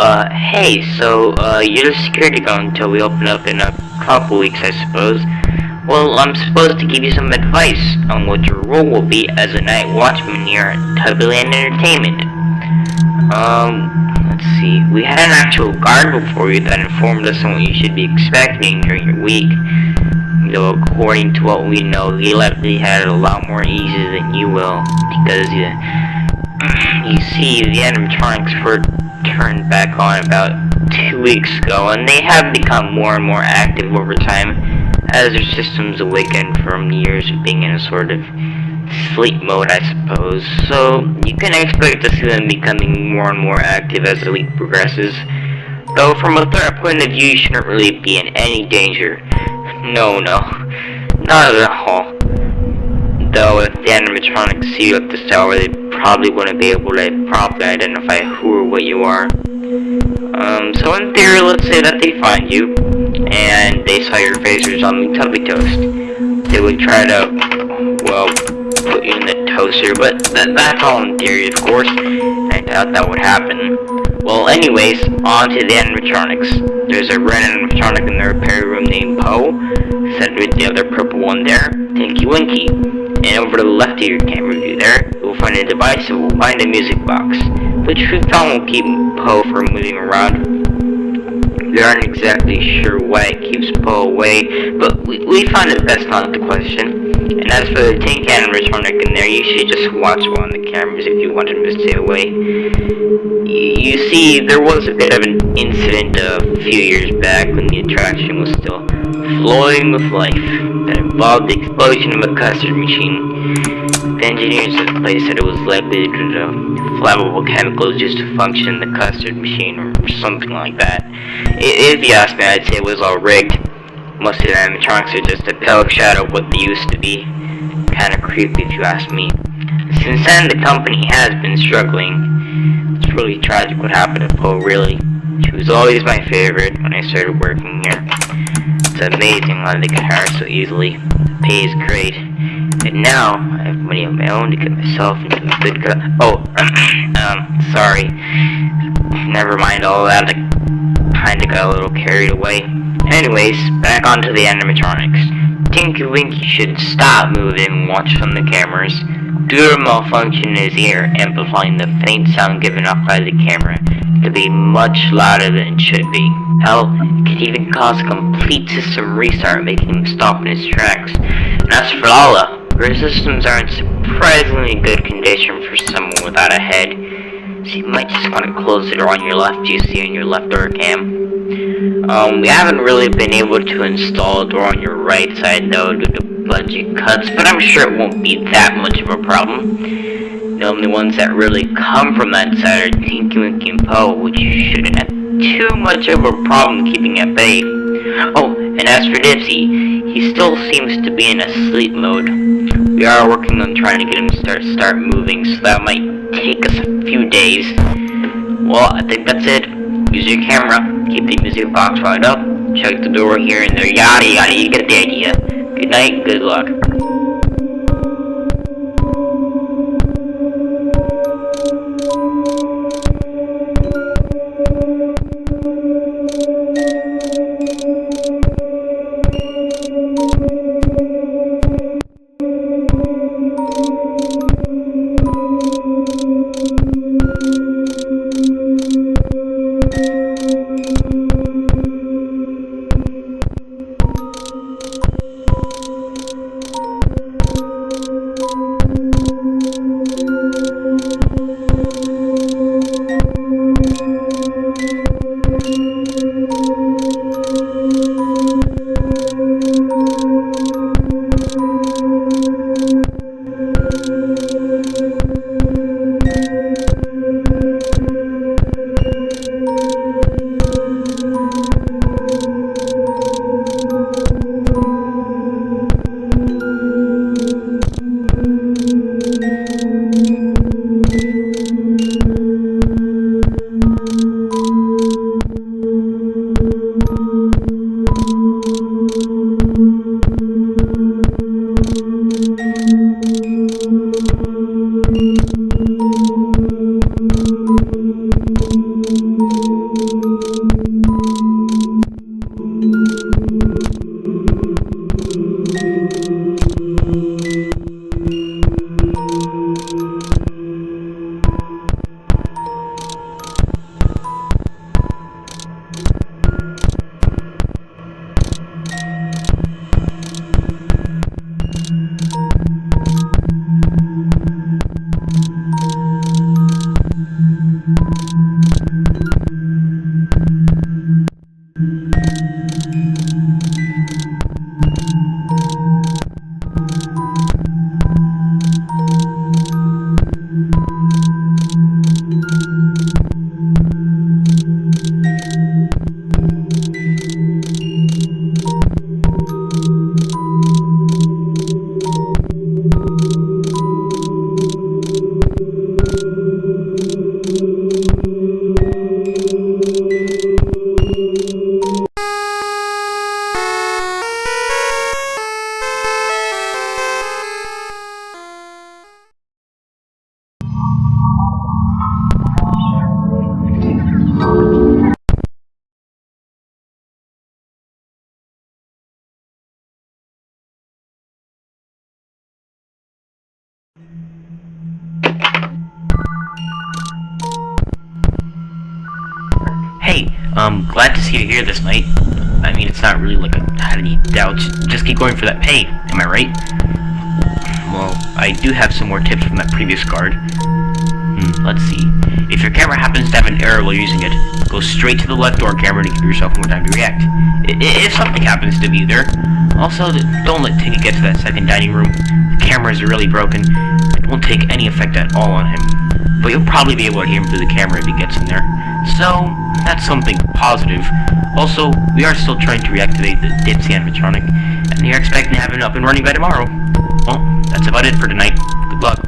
Hey, you're the security guard until we open up in a couple weeks, I suppose. Well, I'm supposed to give you some advice on what your role will be as a night watchman here at Tubbyland Entertainment. Let's see. We had an actual guard before you that informed us on what you should be expecting during your week. Though according to what we know, he likely had a lot more easy than you will, because you see, the animatronics were turned back on about 2 weeks ago, and they have become more and more active over time as their systems awaken from years of being in a sort of sleep mode, I suppose. So you can expect to see them becoming more and more active as the week progresses. Though from a threat point of view, you shouldn't really be in any danger. No, not at all. Though if the animatronics see you at this hour, they probably wouldn't be able to properly identify who or what you are. So in theory, let's say that they find you, and they saw your face resembling Tubby Toast. They would try to, well, put you in the toaster, but that's all in theory, of course. I doubt that would happen. Well, anyways, on to the animatronics. There's a red animatronic in the repair room named Poe, set with the other purple one there, Tinky Winky. And over to the left of your camera view there, you'll find a device that will find a music box, which we found will keep Poe from moving around. We aren't exactly sure why it keeps Poe away, but we found it best not to question. And as for the tank animatronic in there, you should just watch one of the cameras if you want him to stay away. You see, there was a bit of an incident a few years back when the attraction was still flowing with life that involved the explosion of a custard machine. The engineers at the place said it was likely due to flammable chemicals used to function in the custard machine or something like that. If you ask me, I'd say it was all rigged. Most of the animatronics are just a pale shadow of what they used to be. Kinda creepy if you ask me. Since then, the company has been struggling. It's really tragic what happened to Poe, really. She was always my favorite when I started working here. It's amazing how they can hire so easily. The pay is great. And now, I have money of my own to get myself into a good sorry. Never mind all that. I kinda got a little carried away. Anyways, back onto the animatronics. Tinky Winky should stop moving and watch from the cameras. Due to a malfunction in his ear, amplifying the faint sound given off by the camera to be much louder than it should be. Hell, it could even cause a complete system restart, making him stop in his tracks. And as for Lala, her systems are in surprisingly good condition for someone without a head. So you might just want to close the door on your left, you see on your left door cam. We haven't really been able to install a door on your right side though due to budget cuts, but I'm sure it won't be that much of a problem. The only ones that really come from that side are Tinky Winky and Poe, which you shouldn't have too much of a problem keeping at bay. Oh, and as for Dipsy, he still seems to be in a sleep mode. We are working on trying to get him to start moving, so that might take us a few days. Well, I think that's it. Use your camera, keep the music box right up, check the door here and there, yada yada, you get the idea. Good night, good luck. Glad to see you here this night. I mean, it's not really like I had any doubts. Just keep going for that pay, am I right? Well, I do have some more tips from that previous guard. Let's see. If your camera happens to have an error while using it, go straight to the left door camera to give yourself more time to react. If something happens to be there. Also, don't let Tinky get to that second dining room. The camera is really broken. It won't take any effect at all on him. But you'll probably be able to hear him through the camera if he gets in there. So, that's something positive. Also, we are still trying to reactivate the Dipsy animatronic, and we are expecting to have it up and running by tomorrow. Well, that's about it for tonight. Good luck.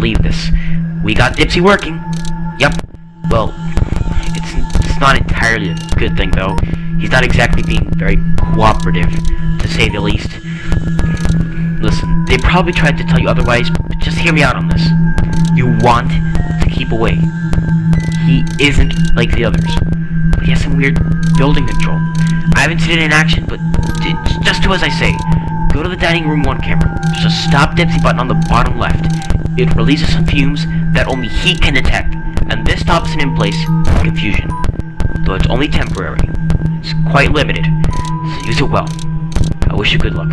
believe this. We got Dipsy working. Yep. Well, it's not entirely a good thing, though. He's not exactly being very cooperative, to say the least. Listen, they probably tried to tell you otherwise, but just hear me out on this. You want to keep away. He isn't like the others, but he has some weird building control. I haven't seen it in action, but just do as I say. Go to the dining room 1 camera. There's a stop Dipsy button on the bottom left. It releases some fumes that only he can detect, and this stops him in place of confusion. Though it's only temporary. It's quite limited, so use it well. I wish you good luck.